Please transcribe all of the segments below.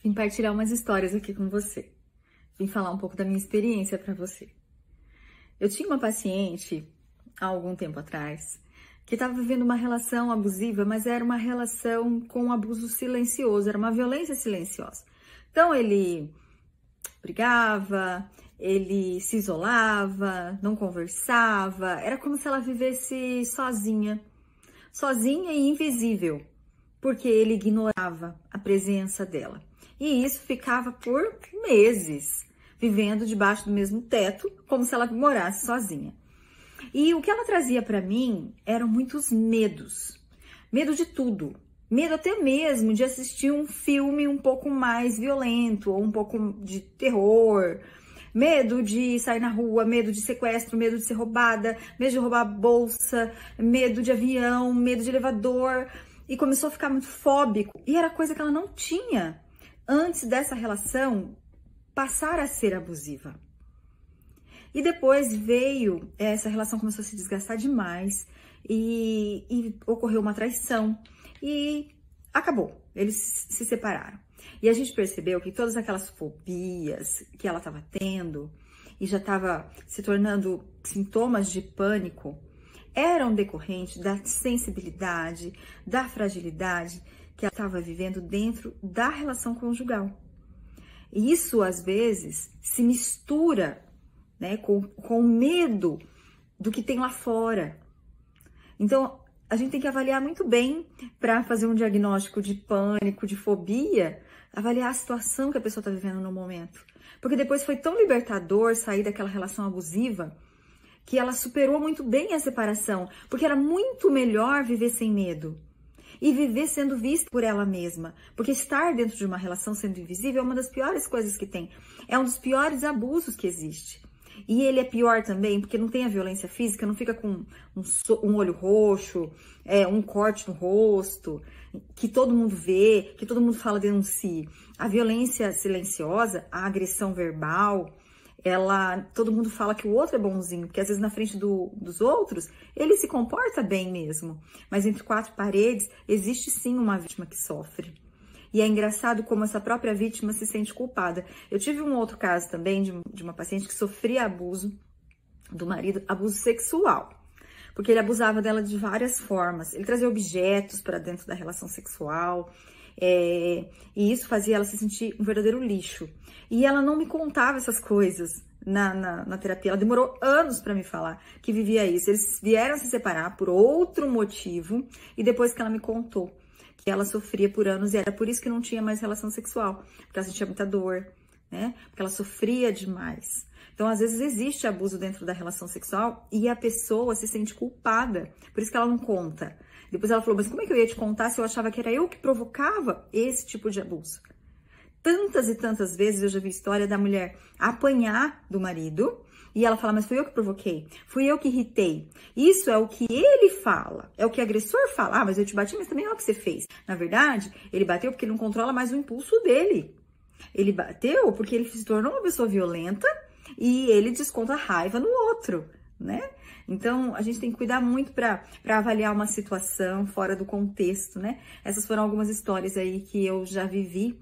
Vim partilhar umas histórias aqui com você. Vim falar um pouco da minha experiência para você. Eu tinha uma paciente, há algum tempo atrás, que estava vivendo uma relação abusiva, mas era uma relação com um abuso silencioso, era uma violência silenciosa. Então ele brigava, ele se isolava, não conversava, era como se ela vivesse sozinha e invisível, porque ele ignorava a presença dela. E isso ficava por meses, vivendo debaixo do mesmo teto, como se ela morasse sozinha. E o que ela trazia para mim eram muitos medos. Medo de tudo. Medo até mesmo de assistir um filme um pouco mais violento, ou um pouco de terror. Medo de sair na rua, medo de sequestro, medo de ser roubada, medo de roubar a bolsa, medo de avião, medo de elevador. E começou a ficar muito fóbico. E era coisa que ela não tinha antes dessa relação passar a ser abusiva. E depois veio, essa relação começou a se desgastar demais e ocorreu uma traição e acabou, eles se separaram. E a gente percebeu que todas aquelas fobias que ela estava tendo e já estava se tornando sintomas de pânico eram decorrentes da sensibilidade, da fragilidade que ela estava vivendo dentro da relação conjugal. E isso, às vezes, se mistura, né, com medo do que tem lá fora. Então, a gente tem que avaliar muito bem para fazer um diagnóstico de pânico, de fobia, avaliar a situação que a pessoa está vivendo no momento. Porque depois foi tão libertador sair daquela relação abusiva que ela superou muito bem a separação, porque era muito melhor viver sem medo. E viver sendo vista por ela mesma. Porque estar dentro de uma relação sendo invisível é uma das piores coisas que tem. É um dos piores abusos que existe. E ele é pior também porque não tem a violência física, não fica com um olho roxo, um corte no rosto, que todo mundo vê, que todo mundo fala denuncie. A violência silenciosa, a agressão verbal, todo mundo fala que o outro é bonzinho, porque às vezes na frente dos outros, ele se comporta bem mesmo. Mas entre quatro paredes, existe sim uma vítima que sofre. E é engraçado como essa própria vítima se sente culpada. Eu tive um outro caso também de uma paciente que sofria abuso do marido, abuso sexual. Porque ele abusava dela de várias formas. Ele trazia objetos para dentro da relação sexual. E isso fazia ela se sentir um verdadeiro lixo. E ela não me contava essas coisas na terapia. Ela demorou anos para me falar que vivia isso. Eles vieram se separar por outro motivo e depois que ela me contou que ela sofria por anos e era por isso que não tinha mais relação sexual, porque ela sentia muita dor, né? Porque ela sofria demais. Então, às vezes, existe abuso dentro da relação sexual e a pessoa se sente culpada, por isso que ela não conta. Depois ela falou, mas como é que eu ia te contar se eu achava que era eu que provocava esse tipo de abuso? Tantas e tantas vezes eu já vi história da mulher apanhar do marido e ela fala, mas fui eu que provoquei, fui eu que irritei. Isso é o que ele fala, é o que o agressor fala. Ah, mas eu te bati, mas também é o que você fez. Na verdade, ele bateu porque ele não controla mais o impulso dele. Ele bateu porque ele se tornou uma pessoa violenta e ele desconta a raiva no outro, né? Então, a gente tem que cuidar muito para avaliar uma situação fora do contexto, né? Essas foram algumas histórias aí que eu já vivi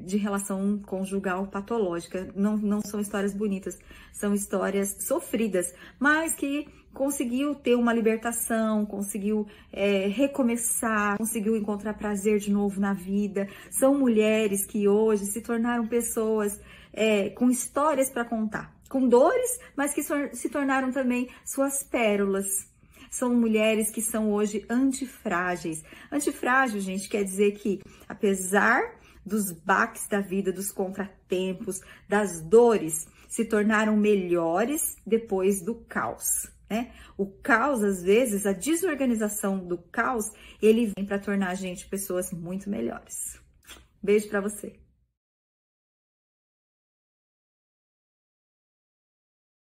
de relação conjugal patológica. Não são histórias bonitas, são histórias sofridas, mas que conseguiu ter uma libertação, conseguiu recomeçar, conseguiu encontrar prazer de novo na vida. São mulheres que hoje se tornaram pessoas com histórias para contar, com dores, mas que se tornaram também suas pérolas. São mulheres que são hoje antifrágeis. Antifrágil, gente, quer dizer que apesar dos baques da vida, dos contratempos, das dores, se tornaram melhores depois do caos, né? O caos, às vezes, a desorganização do caos, ele vem para tornar a gente pessoas muito melhores. Beijo para você.